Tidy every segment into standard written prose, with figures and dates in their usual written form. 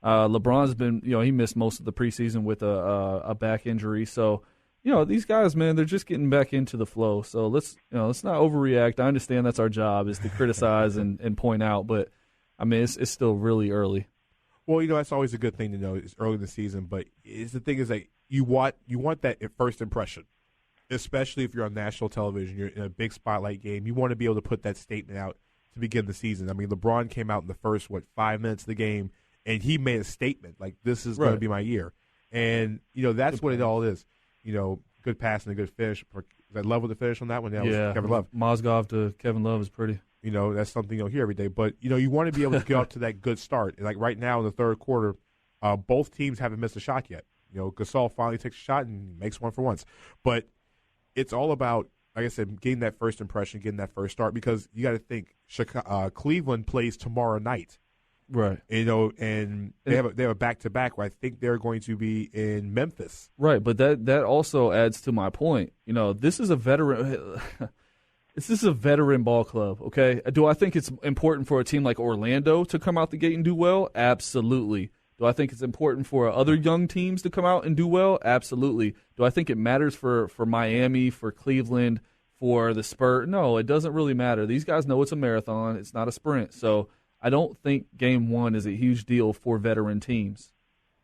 LeBron's been, he missed most of the preseason with a back injury. So, these guys, man, they're just getting back into the flow. So let's not overreact. I understand that's our job is to criticize and point out, but I mean, it's still really early. Well, that's always a good thing to know. It's early in the season, but the thing is that you want that first impression, especially if you're on national television, you're in a big spotlight game. You want to be able to put that statement out to begin the season. I mean, LeBron came out in the first 5 minutes of the game, and he made a statement like, "This is going to be my year," and that's what it all is. Good pass and a good finish. Was that Love with the finish on that one? That was Kevin Love. Mozgov to Kevin Love is pretty. That's something you'll hear every day. But, you want to be able to get off to that good start. Like right now in the third quarter, both teams haven't missed a shot yet. Gasol finally takes a shot and makes one for once. But it's all about, like I said, getting that first impression, getting that first start, because you got to think Cleveland plays tomorrow night. Right. And they have a back-to-back where I think they're going to be in Memphis. Right, but that also adds to my point. This is a veteran this is a veteran ball club, okay? Do I think it's important for a team like Orlando to come out the gate and do well? Absolutely. Do I think it's important for other young teams to come out and do well? Absolutely. Do I think it matters for Miami, for Cleveland, for the Spurs? No, it doesn't really matter. These guys know it's a marathon. It's not a sprint. So I don't think Game 1 is a huge deal for veteran teams.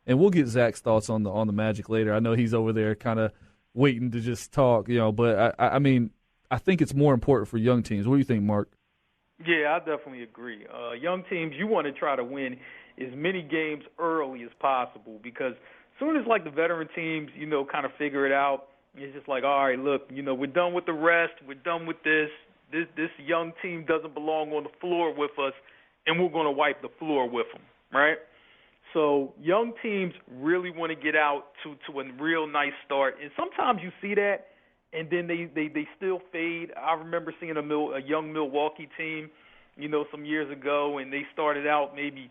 And we'll get Zach's thoughts on the Magic later. I know he's over there kind of waiting to just talk, but I mean, I think it's more important for young teams. What do you think, Mark? Yeah, I definitely agree. Young teams, you want to try to win as many games early as possible, because as soon as the veteran teams, kind of figure it out, it's just like, all right, look, we're done with the rest. We're done with this. This young team doesn't belong on the floor with us, and we're going to wipe the floor with them, right? So young teams really want to get out to a real nice start. And sometimes you see that, and then they still fade. I remember seeing a young Milwaukee team, some years ago, and they started out maybe,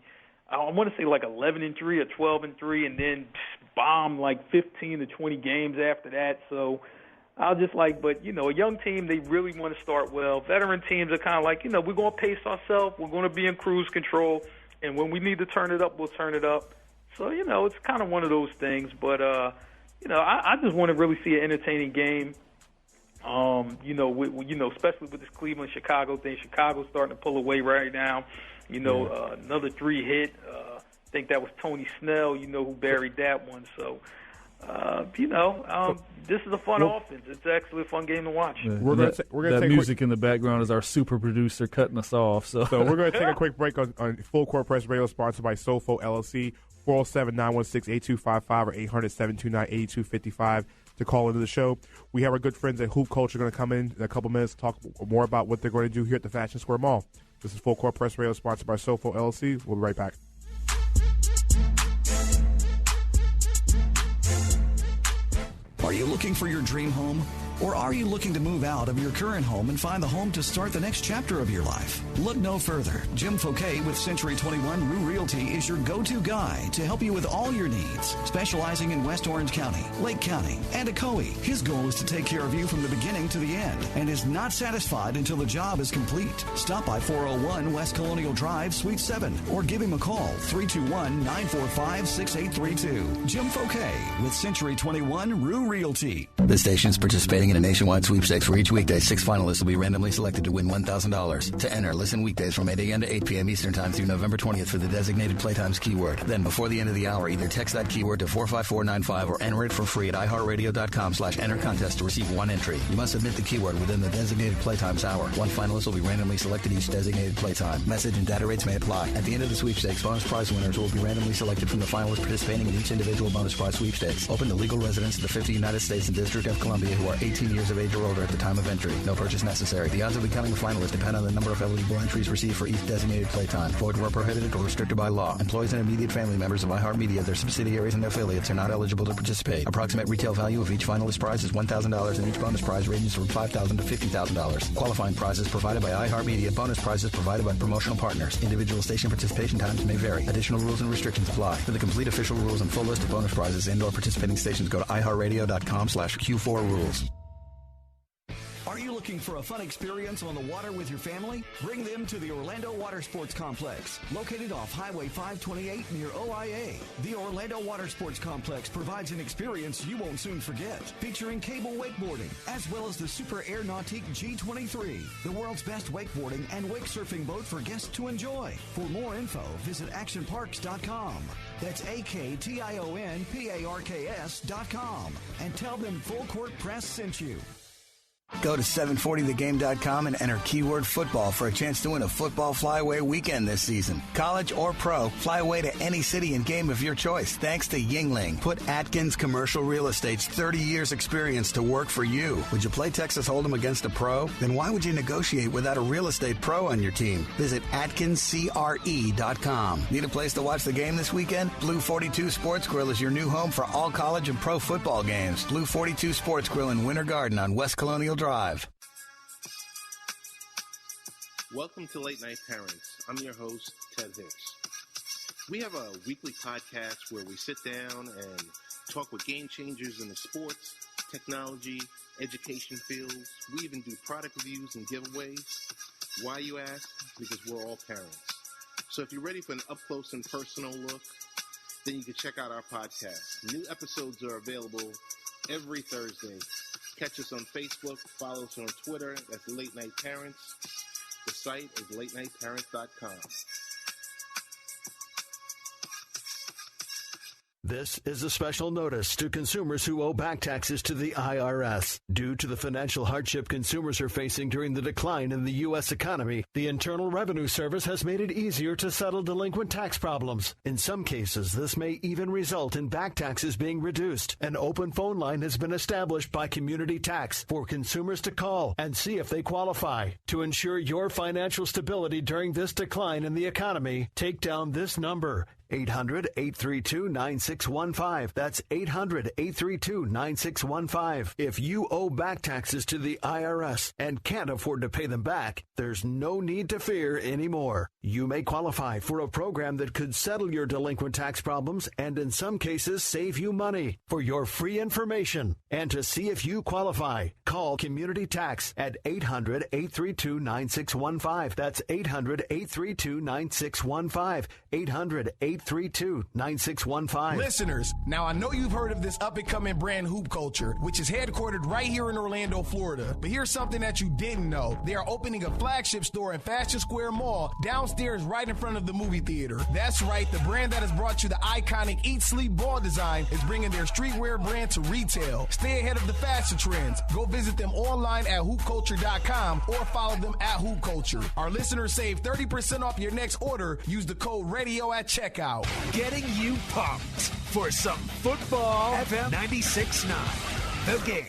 I want to say 11-3 or 12-3, and then bombed 15 to 20 games after that. So I was just but, a young team, they really want to start well. Veteran teams are kind of we're going to pace ourselves. We're going to be in cruise control. And when we need to turn it up, we'll turn it up. So, it's kind of one of those things. But, I just want to really see an entertaining game. Especially with this Cleveland-Chicago thing. Chicago's starting to pull away right now. Another 3 hit. I think that was Tony Snell, who buried that one. So, this is a fun offense. It's actually a fun game to watch. Yeah. We're going to take music in the background is our super producer cutting us off. So we're going to take a quick break on Full Court Press Radio, sponsored by SOFOELLC. 407-916-8255 or 800-729-8255 to call into the show. We have our good friends at Hoop Culture going to come in a couple minutes to talk more about what they're going to do here at the Fashion Square Mall. This is Full Court Press Radio, sponsored by SOFOELLC. We'll be right back. Are you looking for your dream home? Or are you looking to move out of your current home and find the home to start the next chapter of your life? Look no further. Jim Fouquet with Century 21 Rue Realty is your go-to guy to help you with all your needs. Specializing in West Orange County, Lake County, and Ocoee, his goal is to take care of you from the beginning to the end and is not satisfied until the job is complete. Stop by 401 West Colonial Drive, Suite 7, or give him a call, 321-945-6832. Jim Fouquet with Century 21 Rue Realty. The station is participating in a nationwide sweepstakes where each weekday 6 finalists will be randomly selected to win $1,000. To enter, listen weekdays from 8 a.m. to 8 p.m. Eastern Time through November 20th for the designated Playtimes keyword. Then, before the end of the hour, either text that keyword to 45495 or enter it for free at iHeartRadio.com/enter contest to receive 1 entry. You must submit the keyword within the designated Playtimes hour. 1 finalist will be randomly selected each designated playtime. Message and data rates may apply. At the end of the sweepstakes, bonus prize winners will be randomly selected from the finalists participating in each individual bonus prize sweepstakes. Open to legal residents of the 50 United States and District of Columbia who are 18 years of age or older at the time of entry. No purchase necessary. The odds of becoming a finalist depend on the number of eligible entries received for each designated playtime. Void where prohibited or restricted by law. Employees and immediate family members of iHeartMedia, their subsidiaries, and affiliates are not eligible to participate. Approximate retail value of each finalist prize is $1,000 and each bonus prize ranges from $5,000 to $50,000. Qualifying prizes provided by iHeartMedia. Bonus prizes provided by promotional partners. Individual station participation times may vary. Additional rules and restrictions apply. For the complete official rules and full list of bonus prizes and/or participating stations, go to iHeartRadio.com/Q4Rules. Are you Looking for a fun experience on the water with your family? Bring them to the Orlando Water Sports Complex, located off Highway 528 near OIA. The Orlando Water Sports Complex provides an experience you won't soon forget, featuring cable wakeboarding, as well as the Super Air Nautique G23, the world's best wakeboarding and wake surfing boat for guests to enjoy. For more info, visit actionparks.com. That's AKTIONPARKS.com. And tell them Full Court Press sent you. Go to 740thegame.com and enter keyword football for a chance to win a football flyaway weekend this season. College or pro, fly away to any city and game of your choice thanks to Yingling. Put Atkins Commercial Real Estate's 30 years experience to work for you. Would you play Texas Hold'em against a pro? Then why would you negotiate without a real estate pro on your team? Visit AtkinsCRE.com. Need a place to watch the game this weekend? Blue 42 Sports Grill is your new home for all college and pro football games. Blue 42 Sports Grill in Winter Garden on West Colonial Drive. Welcome to Late Night Parents. I'm your host, Ted Hicks. We have a weekly podcast where we sit down and talk with game changers in the sports, technology, education fields. We even do product reviews and giveaways. Why, you ask? Because we're all parents. So if you're ready for an up-close and personal look, then you can check out our podcast. New episodes are available every Thursday. Catch us on Facebook, follow us on Twitter, that's Late Night Parents. The site is latenightparents.com. This is a special notice to consumers who owe back taxes to the IRS. Due to the financial hardship consumers are facing during the decline in the U.S. economy, the Internal Revenue Service has made it easier to settle delinquent tax problems. In some cases, this may even result in back taxes being reduced. An open phone line has been established by Community Tax for consumers to call and see if they qualify. To ensure your financial stability during this decline in the economy, take down this number. 800-832-9615. That's 800-832-9615. If you owe back taxes to the IRS and can't afford to pay them back, there's no need to fear anymore. You may qualify for a program that could settle your delinquent tax problems and in some cases save you money. For your free information and to see if you qualify, call Community Tax at 800-832-9615. That's 800-832-9615. 800-832-9615. Listeners, now I know you've heard of this up-and-coming brand Hoop Culture, which is headquartered right here in Orlando, Florida. But here's something that you didn't know. They are opening a flagship store in Fashion Square Mall, downstairs right in front of the movie theater. That's right, the brand that has brought you the iconic Eat Sleep Ball design is bringing their streetwear brand to retail. Stay ahead of the fashion trends. Go visit them online at hoopculture.com or follow them at Hoop Culture. Our listeners save 30% off your next order. Use the code RADIO at checkout. Getting you pumped for some football. FM 96.9. The Game.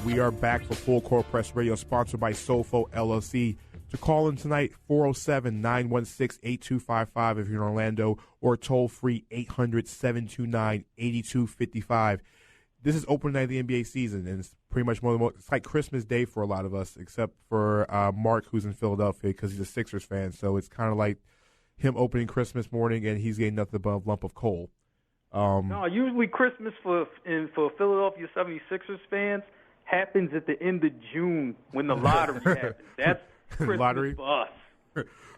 We are back for Full Court Press Radio, sponsored by SOFOELLC. To call in tonight, 407-916-8255 if you're in Orlando, or toll-free 800-729-8255. This is opening night of the NBA season, and it's pretty much it's like Christmas Day for a lot of us, except for Mark, who's in Philadelphia, because he's a Sixers fan. So it's kind of like him opening Christmas morning, and he's getting nothing but a lump of coal. No, usually Christmas for Philadelphia 76ers fans happens at the end of June when the lottery happens. That's Christmas lottery for us.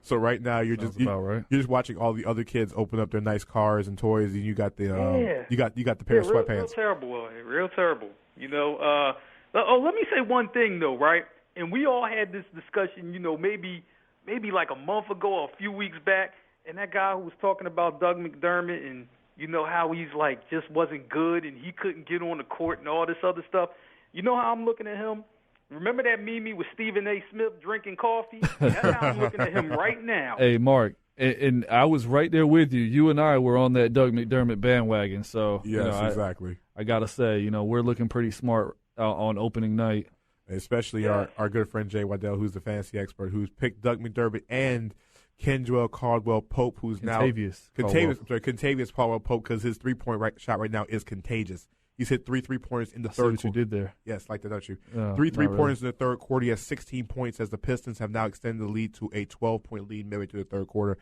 So right now you're just you're just watching all the other kids open up their nice cars and toys, and you got the you got the pair of sweatpants. Real terrible. You know. Let me say one thing though, right? And we all had this discussion, you know, maybe like a month ago or a few weeks back, and that guy who was talking about Doug McDermott and you know how he's like just wasn't good and he couldn't get on the court and all this other stuff. You know how I'm looking at him? Remember that meme with Stephen A. Smith drinking coffee? That's how I'm looking at him right now. Hey, Mark, and I was right there with you. You and I were on that Doug McDermott bandwagon. So yes, exactly. I got to say, you know, we're looking pretty smart on opening night. Especially our good friend Jay Waddell, who's the fantasy expert, who's picked Doug McDermott and Kendrell Caldwell-Pope, who's Contavious Caldwell-Pope, because his three-point shot right now is contagious. He's hit 3 3-pointers in the See third what you did there. Yes, like that, don't you? Oh, 3 not 3-pointers really. in the third quarter. He has 16 points as the Pistons have now extended the lead to a 12-point lead midway through the third quarter.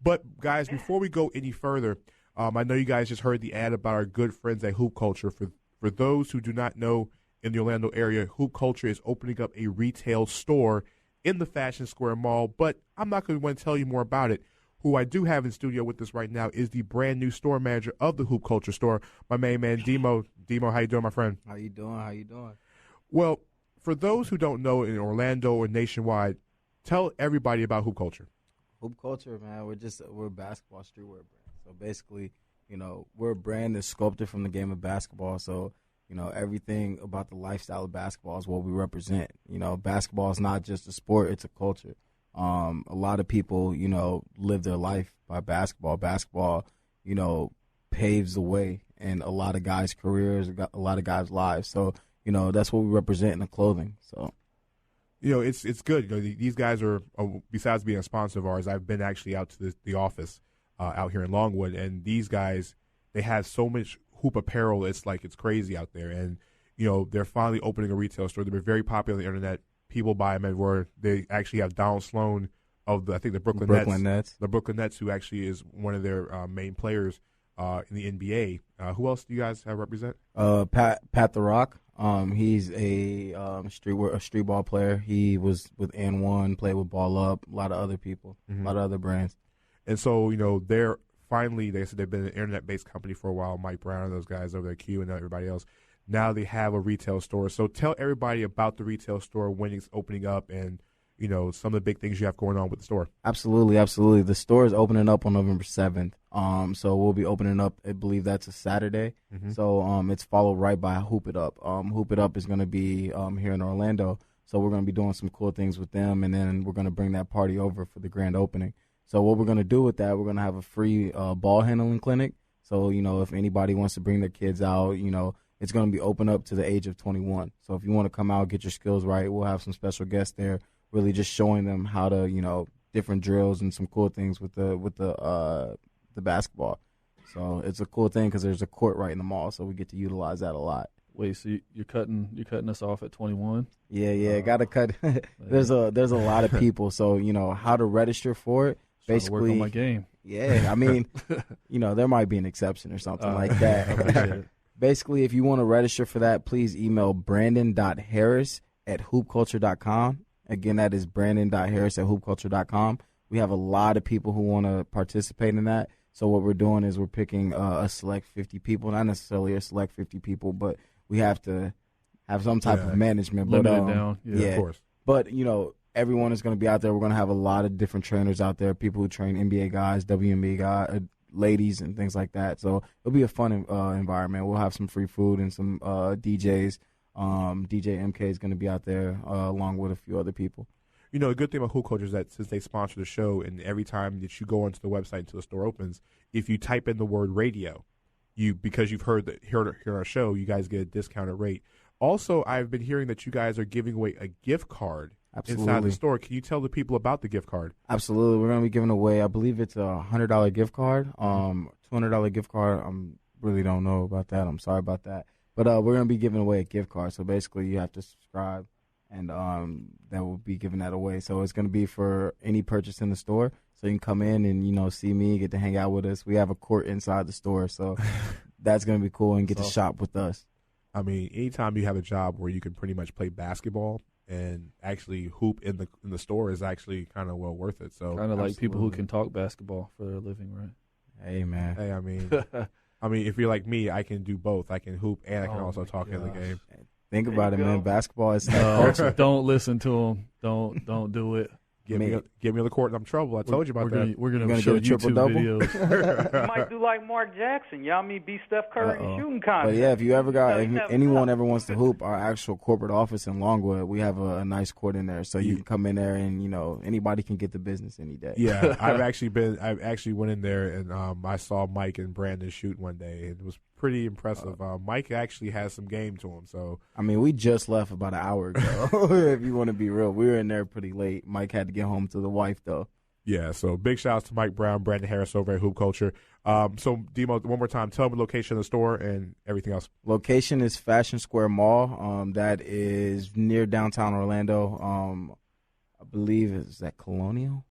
But, guys, before we go any further, I know you guys just heard the ad about our good friends at Hoop Culture. For those who do not know, in the Orlando area, Hoop Culture is opening up a retail store in the Fashion Square Mall, but I'm not going to want to tell you more about it. Who I do have in studio with us right now is the brand new store manager of the Hoop Culture store, my main man, Demo. Demo, how you doing, my friend? How you doing? Well, for those who don't know in Orlando or nationwide, tell everybody about Hoop Culture. Hoop Culture, man, we're a basketball streetwear brand. So basically, we're a brand that's sculpted from the game of basketball. So, everything about the lifestyle of basketball is what we represent. Basketball is not just a sport, it's a culture. A lot of people, live their life by basketball. Basketball, paves the way in a lot of guys' careers, a lot of guys' lives. So, that's what we represent in the clothing. So, it's good. These guys are, besides being a sponsor of ours, I've been actually out to the office out here in Longwood, and these guys, they have so much hoop apparel. It's crazy out there. And, they're finally opening a retail store. They've been very popular on the internet. People buy them everywhere. They actually have Donald Sloan of the Brooklyn Nets. The Brooklyn Nets, who actually is one of their main players in the NBA. Who else do you guys represent? Pat the Rock. He's a street ball player. He was with N1, played with Ball Up, a lot of other people, a lot of other brands. And so, they're finally, they said they've been an internet-based company for a while, Mike Brown and those guys over there, Q and everybody else. Now they have a retail store. So tell everybody about the retail store, when it's opening up, and, some of the big things you have going on with the store. Absolutely. The store is opening up on November 7th. So we'll be opening up, I believe that's a Saturday. Mm-hmm. So it's followed right by Hoop It Up. Hoop It Up is going to be here in Orlando. So we're going to be doing some cool things with them, and then we're going to bring that party over for the grand opening. So what we're going to do with that, we're going to have a free ball handling clinic. So, if anybody wants to bring their kids out, it's going to be open up to the age of 21. So if you want to come out, get your skills right, we'll have some special guests there, really just showing them how to, different drills and some cool things with the basketball. So it's a cool thing because there's a court right in the mall, so we get to utilize that a lot. Wait, so you're cutting us off at 21? Yeah, got to cut. There's a lot of people, so how to register for it. Basically, work on my game. Yeah, I mean, there might be an exception or something like that. Basically, if you want to register for that, please email brandon.harris@hoopculture.com. Again, that is brandon.harris@hoopculture.com. We have a lot of people who want to participate in that. So what we're doing is we're picking a select 50 people, not necessarily a select 50 people, but we have to have some type of management. Limit it down. Yeah, of course. But, everyone is going to be out there. We're going to have a lot of different trainers out there, people who train NBA guys, WNBA guys, ladies, and things like that. So it'll be a fun environment. We'll have some free food and some DJs. DJ MK is going to be out there along with a few other people. The good thing about Hoop Culture is that since they sponsor the show, and every time that you go onto the website until the store opens, if you type in the word radio, because you've heard our show, you guys get a discounted rate. Also, I've been hearing that you guys are giving away a gift card inside the store. Can you tell the people about the gift card? Absolutely. We're going to be giving away, I believe it's a $100 gift card, $200 gift card. I really don't know about that. I'm sorry about that. But we're going to be giving away a gift card. So basically you have to subscribe, and that will be giving that away. So it's going to be for any purchase in the store. So you can come in and, see me, get to hang out with us. We have a court inside the store. So that's going to be cool, and get to shop with us. I mean, anytime you have a job where you can pretty much play basketball and actually hoop in the store is actually kind of well worth it. So kind of like people who can talk basketball for their living, right? Hey, man. Hey, I mean, if you're like me, I can do both. I can hoop and I can also talk in the game. Think about it, man. Basketball is culture. Don't listen to them. Don't do it. Get me on the court and I'm trouble. I told you about that. We're gonna show YouTube videos. You might do like Mark Jackson. Y'all mean beat Steph Curry in shooting contest. But yeah, if anyone ever wants to hoop, our actual corporate office in Longwood, we have a nice court in there, so you can come in there and anybody can get the business any day. Yeah, I've actually went in there and I saw Mike and Brandon shoot one day. It was pretty impressive. Mike actually has some game to him. So I mean, we just left about an hour ago. If you want to be real, we were in there pretty late. Mike had to get home to the wife though. Yeah, so big shout out to Mike Brown, Brandon Harris over at Hoop Culture. So, Demo, one more time, tell me the location of the store and everything else. Location is Fashion Square Mall. That is near downtown Orlando. I believe, is that Colonial?